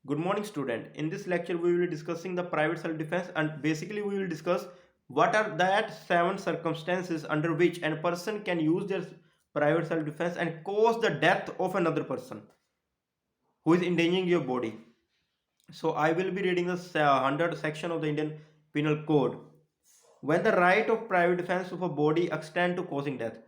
Good morning, student. In this lecture, we will be discussing the private self-defense, and basically we will discuss what are that 7 circumstances under which a person can use their private self-defense and cause the death of another person who is endangering your body. So I will be reading the 100 section of the Indian Penal Code. When the right of private defense of a body extend to causing death.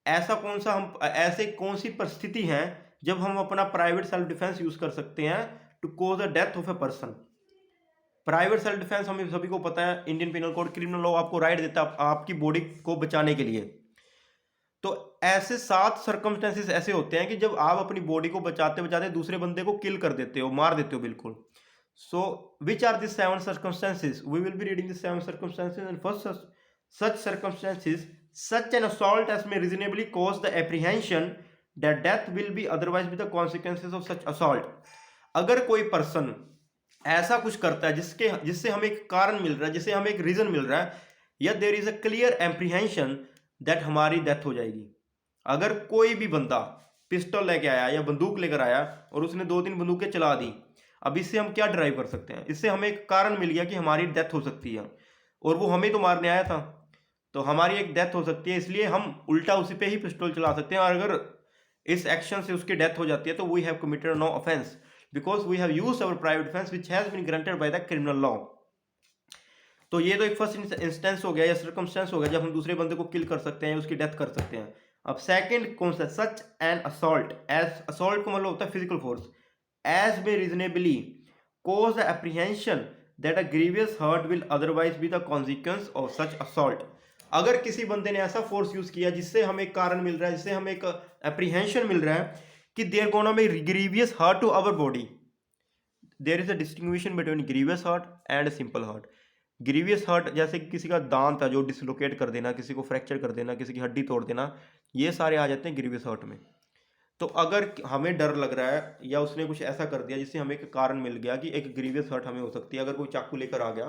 ऐसे कौन सी परिस्थिति है जब हम अपना private self defence use कर सकते हैं to cause the death of a person. Private self defence हमें सभी को पता है, Indian penal code criminal law आपको राइट देता है आपकी बॉडी को बचाने के लिए। तो ऐसे 7 सर्कमस्टेंसेस ऐसे होते हैं कि जब आप अपनी बॉडी को बचाते बचाते दूसरे बंदे को किल कर देते हो, मार देते हो बिल्कुल। So which are this 7 circumstances? We will be reading the 7 circumstances, and first such circumstances, such an assault as may reasonably cause the apprehension that death will be otherwise be the consequences of such assault। अगर कोई person ऐसा कुछ करता है जिससे हमें एक कारण मिल रहा है, जिससे हमें एक रीजन मिल रहा है, या there is a clear apprehension that हमारी डेथ हो जाएगी। अगर कोई भी बंदा पिस्टल लेके आया या बंदूक लेकर आया और उसने 2-3 बंदूकें चला दी, अब इससे हम क्या ड्राइव कर सकते हैं? इससे हमें एक कारण मिल गया कि हमारी डेथ हो सकती है, और वो हमें तो मारने आया था, तो हमारी एक डेथ हो सकती है, इसलिए हम उल्टा उसी पे ही पिस्टल चला सकते हैं। और अगर इस एक्शन से उसकी डेथ हो जाती है तो we have committed no offence because we have used our private defence which has been granted by the criminal law. तो ये तो एक फर्स्ट इंस्टेंस हो गया या सर्कमस्टेंस हो गया जब हम दूसरे बंदे को किल कर सकते हैं, उसकी डेथ कर सकते हैं। अब सेकंड कौन सा? Such an assault. As assault को मतलब होता है physical force. As may reasonably cause the apprehension that a grievous hurt will otherwise be the consequence of such assault। अगर किसी बंदे ने ऐसा फोर्स यूज किया जिससे हमें एक कारण मिल रहा है, जिससे हमें एक एप्रीहेंशन मिल रहा है कि there gonna be grievous hurt to our body. There is a distinction between grievous hurt and simple hurt. Grievous hurt जैसे कि किसी का दांत है जो डिसलोकेट कर देना, किसी को फ्रैक्चर कर देना, किसी की हड्डी तोड़ देना, ये सारे आ जाते हैं ग्रीवियस हर्ट में। तो अगर हमें डर लग रहा है या उसने कुछ ऐसा कर दिया जिससे हमें एक कारण मिल गया कि एक ग्रीवियस हर्ट हमें हो सकती है, अगर कोई चाकू लेकर आ गया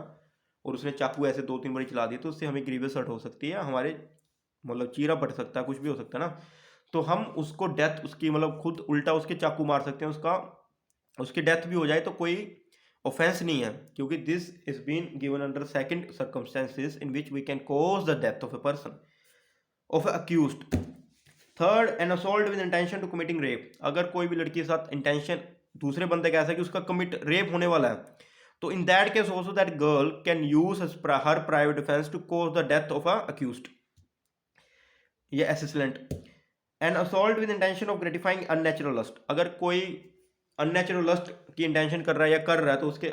और उसने चाकू ऐसे 2-3 बार चला दी तो उससे हमें ग्रीवियस हर्ट हो सकती है, हमारे मतलब चीरा पड़ सकता है, कुछ भी हो सकता है ना। तो हम उसको डेथ उसकी मतलब खुद उल्टा उसके चाकू मार सकते हैं, उसकी डेथ भी हो जाए तो कोई ऑफेंस नहीं है, क्योंकि this is been given under second circumstances in which we can cause the death of a person of accused. Third, an assault with intention to committing rape. अगर कोई भी लड़की के साथ इंटेंशन दूसरे बंदे का ऐसा है कि उसका कमिट रेप होने वाला है, तो in that case also that girl can use her private defence to cause the death of a accused या assistant. An assault with intention of gratifying unnatural lust. अगर कोई अननेचुरल लस्ट की intention कर रहा है या कर रहा है तो उसके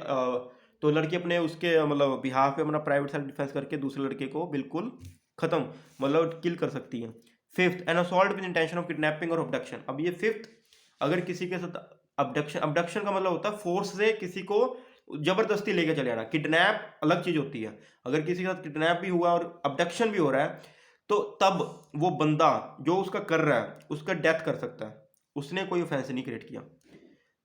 तो लड़की अपने उसके मतलब बिहाफ पे अपना प्राइवेट सेल्फ डिफेंस करके दूसरे लड़के को बिल्कुल खत्म मतलब किल कर सकती है। Fifth, N assault with intention of kidnapping और अबडक्शन। अब ये फिफ्थ, अगर किसी के साथ अबडक्शन, अबडक्शन का मतलब होता है फोर्स से किसी को जबरदस्ती लेके चले आना। किडनैप अलग चीज होती है, अगर किसी के साथ किडनैप भी हुआ और अबडक्शन भी हो रहा है तो तब वो बंदा जो उसका कर रहा है उसका डेथ कर सकता है, उसने कोई ऑफेंस नहीं क्रिएट किया।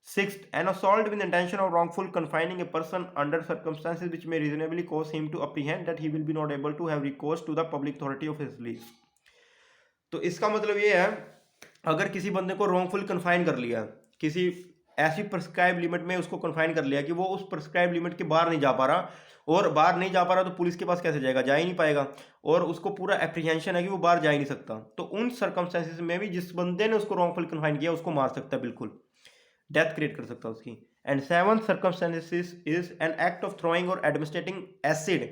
Sixth, an assault with intention of wrongful confining a person under circumstances which may reasonably cause him to apprehend that he will be not able to have recourse to the public authority of his release। तो इसका मतलब ये है, अगर किसी बंदे को wrongful confine कर लिया, किसी ऐसी प्रिस्क्राइब लिमिट में उसको कन्फाइन कर लिया कि वो उस प्रिस्क्राइब लिमिट के बाहर नहीं जा पा रहा, और बाहर नहीं जा पा रहा तो पुलिस के पास कैसे जाएगा? जा ही नहीं पाएगा, और उसको पूरा एप्रीहेंशन है कि वो बाहर जा ही नहीं सकता, तो उन सर्कमस्टेंसेस में भी जिस बंदे ने उसको रॉन्गफुल कन्फाइन किया उसको मार सकता है, बिल्कुल डेथ क्रिएट कर सकता है उसकी। And seventh circumstances is an act of throwing और एडमिनिस्ट्रेटिंग एसिड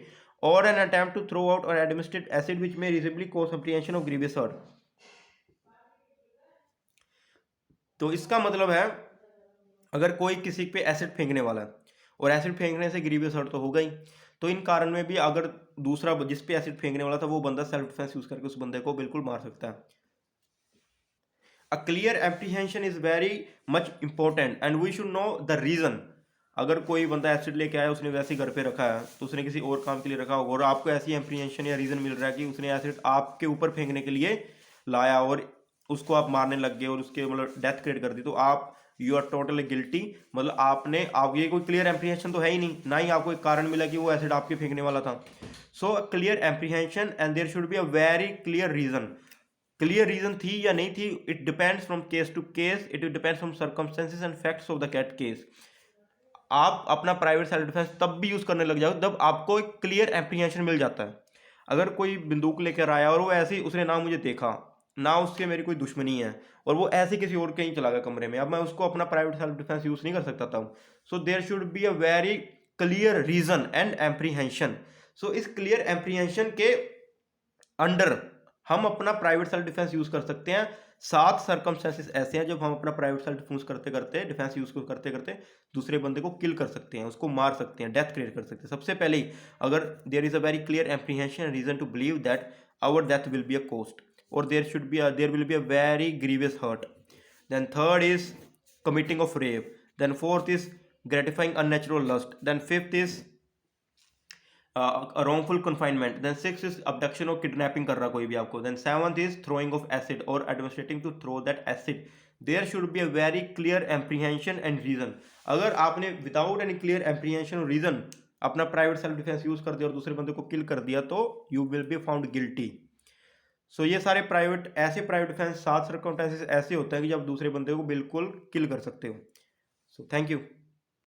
और an attempt to throw out और administrate acid which may reasonably cause apprehension of grievous hurt. तो इसका मतलब है, अगर कोई किसी पे एसिड फेंकने वाला है और एसिड फेंकने से ग्रीवियस हर्ट तो होगा ही, तो इन कारण में भी अगर दूसरा जिस पे एसिड फेंकने वाला था वो बंदा सेल्फ डिफेंस यूज करके उस बंदे को बिल्कुल मार सकता है। A clear apprehension is very much important and we should know the reason. अगर कोई बंदा एसिड लेके आया, उसने वैसे घर पे रखा है, तो उसने किसी और काम के लिए रखा होगा और आपको ऐसी एप्रीहेंशन या रीजन मिल रहा है कि उसने एसिड आपके ऊपर फेंकने के लिए लाया और उसको आप मारने लग गए और उसके मतलब डेथ क्रिएट कर दी, तो आप यू आर टोटली गिल्टी। मतलब आप ये कोई क्लियर एप्रीहेंशन तो है ही नहीं, ना ही आपको एक कारण मिला कि वो एसिड आपके फेंकने वाला था। So clear apprehension and there should be a very clear reason. Clear reason थी या नहीं थी, it depends from case to case, it depends from circumstances and facts of the cat case. आप अपना प्राइवेट सेल्फ डिफेंस तब भी use करने लग जाओ जब आपको एक क्लियर एप्रीहेंशन मिल जाता है। अगर कोई बंदूक लेकर आया और वो ऐसे ही, उसने ना मुझे देखा, ना उसके मेरी कोई दुश्मनी है, और वो ऐसे किसी और कहीं चला गया कमरे में, अब मैं उसको अपना प्राइवेट सेल्फ डिफेंस यूज़ नहीं कर सकता था। So there should be a very clear reason and apprehension. So इस क्लियर एप्रीहेंशन के अंडर हम अपना प्राइवेट सेल्फ डिफेंस यूज कर सकते हैं। 7 सर्कमस्टेंसेस ऐसे हैं जब हम अपना प्राइवेट सेल्फ डिफेंस करते करते डिफेंस यूज करते करते दूसरे बंदे को किल कर सकते हैं, उसको मार सकते हैं, डेथ क्रिएट कर सकते हैं। सबसे पहले ही, अगर there is a very clear apprehension reason to believe that our death will be a cost, और there will be a very grievous hurt. Then third is committing of rape. Then fourth is gratifying unnatural lust. Then fifth is a wrongful confinement. Then sixth is abduction or kidnapping कर रहा कोई भी आपको. Then seventh is throwing of acid or administrating to throw that acid. There should be a very clear apprehension and reason. अगर आपने without any clear apprehension or reason अपना private self defence use कर दिया और दूसरे बंदे को किल कर दिया तो you will be found guilty. So ये सारे प्राइवेट डिफेंस 7 सर्कमस्टेंसेस ऐसे होते हैं कि जब दूसरे बंदे को बिल्कुल किल कर सकते हो। So thank you.